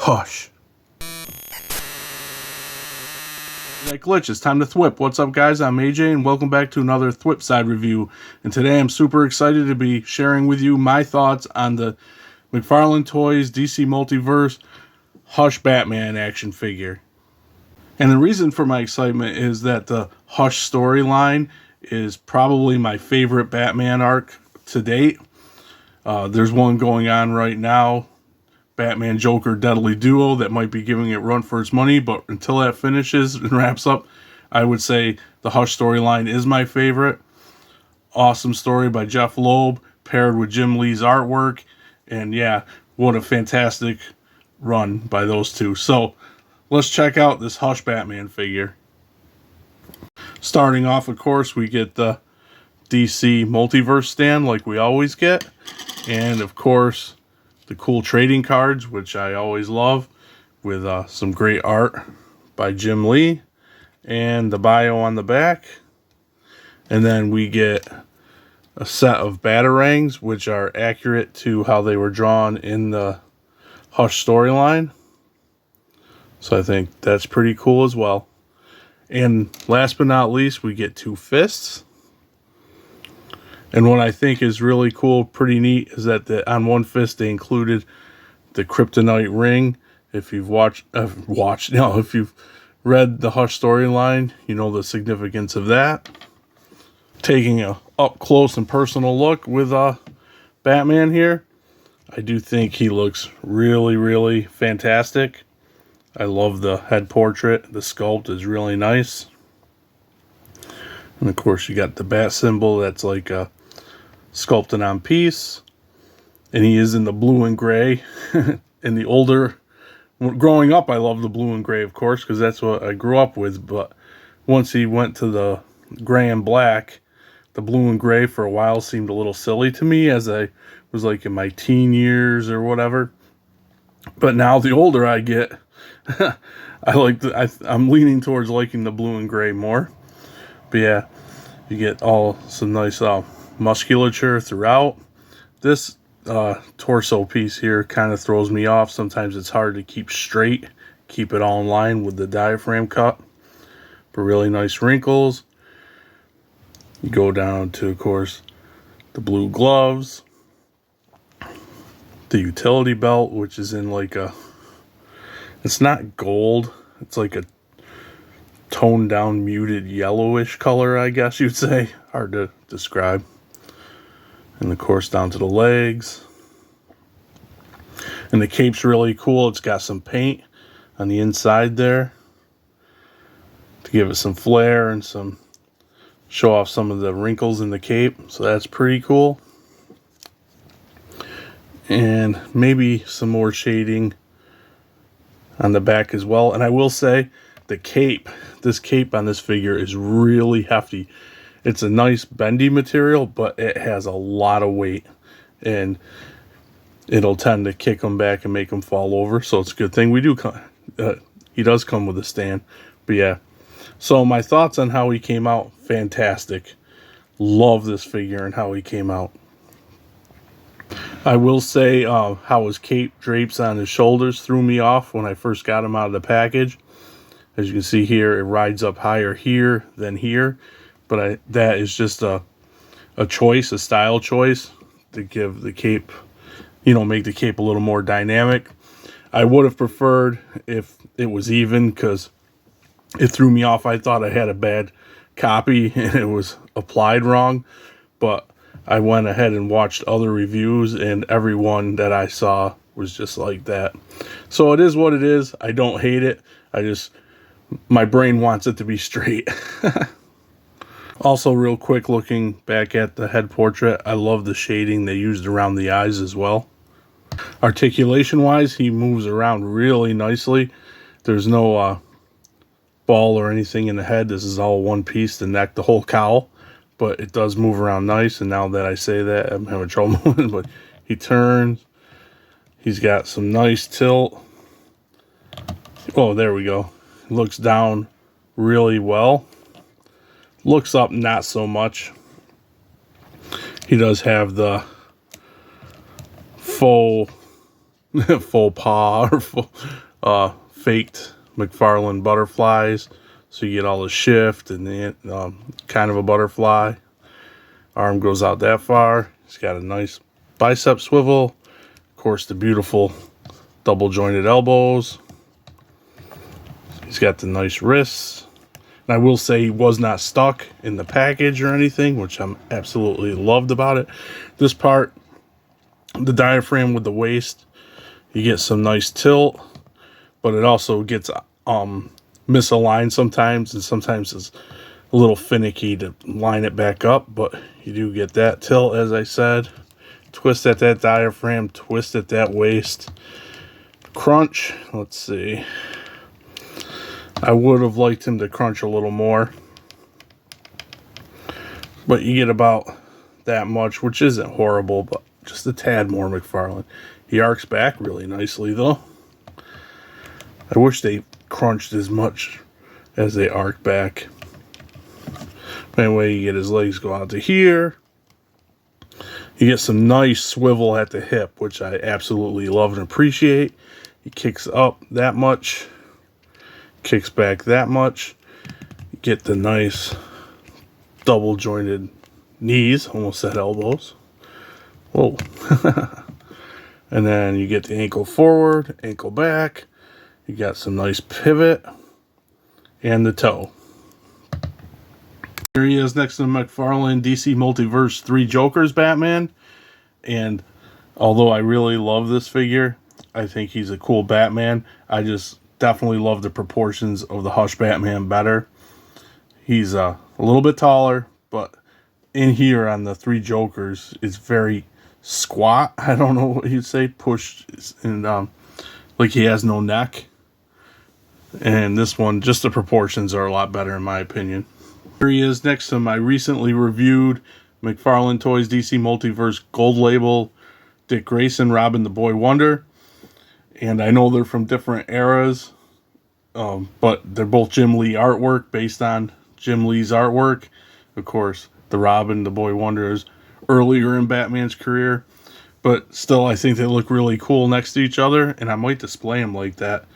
Hush. That glitch, it's time to thwip. What's up, guys? I'm AJ, and welcome back to another Thwip Side review. And today I'm super excited to be sharing with you my thoughts on the McFarlane Toys DC Multiverse Hush Batman action figure. And the reason for my excitement is that the Hush storyline is probably my favorite Batman arc to date. There's one going on right now, Batman Joker Deadly Duo, that might be giving it run for its money, but until that finishes and wraps up, I would say the Hush storyline is my favorite. Awesome story by Jeff Loeb, paired with Jim Lee's artwork, and yeah, what a fantastic run by those two. So let's check out this Hush Batman figure. Starting off, of course, we get the DC Multiverse stand like we always get, and of course the cool trading cards, which I always love, with some great art by Jim Lee, and the bio on the back. And then we get a set of Batarangs, which are accurate to how they were drawn in the Hush storyline. So I think that's pretty cool as well. And last but not least, we get two fists. And what I think is really cool, pretty neat, is that on one fist they included the kryptonite ring. If you've if you've read the Hush storyline, you know the significance of that. Taking a up close and personal look with Batman here, I do think he looks really, really fantastic. I love the head portrait. The sculpt is really nice. And of course you got the bat symbol that's like a sculpted on piece, and he is in the blue and gray. In the older, growing up, I love the blue and gray, of course, because that's what I grew up with. But once he went to the gray and black, the blue and gray for a while seemed a little silly to me as I was like in my teen years or whatever. But now the older I get, I'm leaning towards liking the blue and gray more. But yeah, you get some nice musculature throughout. This torso piece here kind of throws me off. Sometimes it's hard to keep straight, keep it all in line with the diaphragm cut. But really nice wrinkles. You go down to, of course, the blue gloves, the utility belt, which is in like it's not gold, it's like a toned down muted yellowish color, I guess you'd say. Hard to describe. And of course down to the legs. And the cape's really cool. It's got some paint on the inside there to give it some flair and show off some of the wrinkles in the cape. So that's pretty cool. And maybe some more shading on the back as well. And I will say the cape, this cape on this figure is really hefty. It's a nice bendy material, but it has a lot of weight, and it'll tend to kick him back and make him fall over. So it's a good thing he does come with a stand. But yeah, so my thoughts on how he came out: fantastic. Love this figure and how he came out. I will say how his cape drapes on his shoulders threw me off when I first got him out of the package. As you can see here, it rides up higher here than here. But that is just a choice, a style choice, to give the cape, make the cape a little more dynamic. I would have preferred if it was even, because it threw me off. I thought I had a bad copy and it was applied wrong. But I went ahead and watched other reviews, and everyone that I saw was just like that. So it is what it is. I don't hate it. My brain wants it to be straight. Also, real quick, looking back at the head portrait, I love the shading they used around the eyes as well. Articulation wise, he moves around really nicely. There's no ball or anything in the head. This is all one piece, the neck, the whole cowl. But it does move around nice, and now that I say that, I'm having trouble moving. But he turns. He's got some nice tilt. Oh, there we go. Looks down really well. Looks up not so much. He does have the faux faux pas or faked McFarlane butterflies. So you get all the shift and the kind of a butterfly. Arm goes out that far. He's got a nice bicep swivel. Of course, the beautiful double jointed elbows. He's got the nice wrists. And I will say he was not stuck in the package or anything, which I'm absolutely loved about it. This part, the diaphragm with the waist, you get some nice tilt, but it also gets misaligned sometimes, and sometimes it's a little finicky to line it back up, but you do get that tilt, as I said. Twist at that diaphragm, twist at that waist. Crunch, let's see. I would have liked him to crunch a little more, but you get about that much, which isn't horrible, but just a tad more McFarlane. He arcs back really nicely, though. I wish they crunched as much as they arc back. Anyway, you get his legs go out to here. You get some nice swivel at the hip, which I absolutely love and appreciate. He kicks up that much, kicks back that much. You get the nice double jointed knees, almost said elbows. Whoa. And then you get the ankle forward, ankle back. You got some nice pivot and the toe. Here he is next to the McFarlane DC Multiverse 3 Jokers Batman. And although I really love this figure, I think he's a cool Batman. I just definitely love the proportions of the Hush Batman better. He's a little bit taller, but in here on the 3 Jokers, it's very squat. I don't know what you'd say, pushed, and like he has no neck. And this one, just the proportions are a lot better in my opinion. Here he is next to my recently reviewed McFarlane Toys DC Multiverse Gold Label Dick Grayson Robin the Boy Wonder. And I know they're from different eras, but they're both Jim Lee artwork based on Jim Lee's artwork. Of course, the Robin the Boy Wonder is earlier in Batman's career, but still I think they look really cool next to each other, and I might display them like that.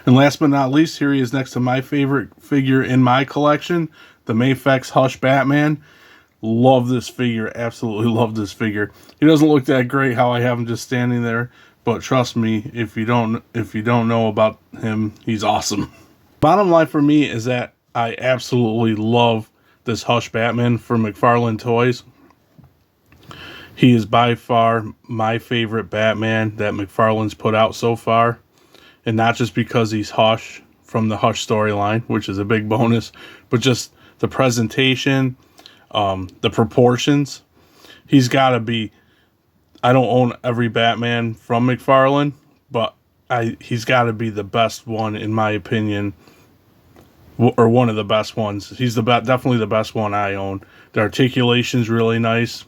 And last but not least, here he is next to my favorite figure in my collection, the Mafex Hush Batman. Love this figure, absolutely love this figure. He doesn't look that great how I have him just standing there, but trust me, if you don't know about him, he's awesome. Bottom line for me is that I absolutely love this Hush Batman from McFarlane Toys. He is by far my favorite Batman that McFarlane's put out so far. And not just because he's Hush from the Hush storyline, which is a big bonus, but just the presentation, the proportions. He's got to be, I don't own every Batman from McFarlane, but he's got to be the best one in my opinion, or one of the best ones. He's definitely the best one I own. The articulation's really nice.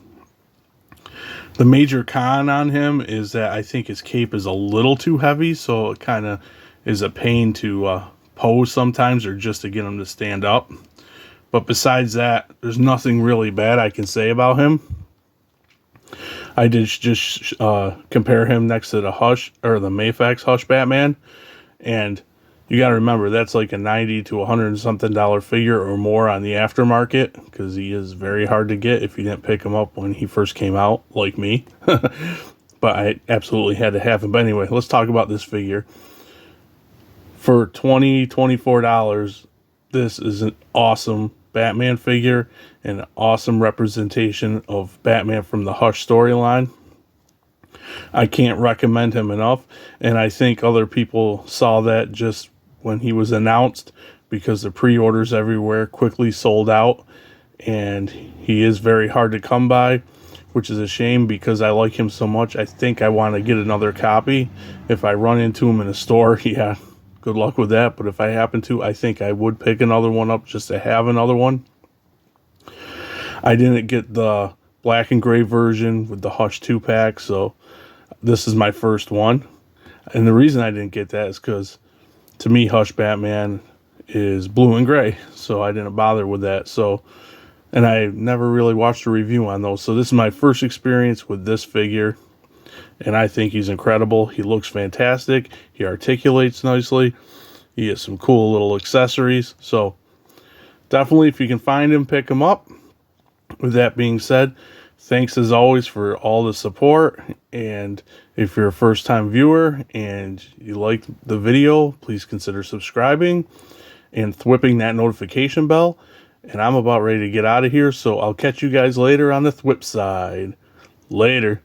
The major con on him is that I think his cape is a little too heavy, so it kind of is a pain to pose sometimes, or just to get him to stand up. But besides that, there's nothing really bad I can say about him. I did just compare him next to the Hush, or the Mafex Hush Batman, and you got to remember that's like a $90 to $100 and something figure or more on the aftermarket, because he is very hard to get if you didn't pick him up when he first came out, like me. But I absolutely had to have him. But anyway, let's talk about this figure. For $20, $24, this is an awesome Batman figure and an awesome representation of Batman from the Hush storyline. I can't recommend him enough, and I think other people saw that just when he was announced, because the pre-orders everywhere quickly sold out, and he is very hard to come by, which is a shame because I like him so much. I think I want to get another copy. If I run into him in a store, yeah, good luck with that, but if I happen to, I think I would pick another one up just to have another one. I didn't get the black and gray version with the Hush 2-pack, so this is my first one. And the reason I didn't get that is because, to me, Hush Batman is blue and gray, so I didn't bother with that. So, and I never really watched a review on those, so this is my first experience with this figure. and I think he's incredible. He looks fantastic. He articulates nicely. He has some cool little accessories. So definitely, if you can find him, pick him up. With that being said, thanks as always for all the support. And if you're a first-time viewer and you like the video, please consider subscribing and thwipping that notification bell. And I'm about ready to get out of here, so I'll catch you guys later on the thwip side. Later.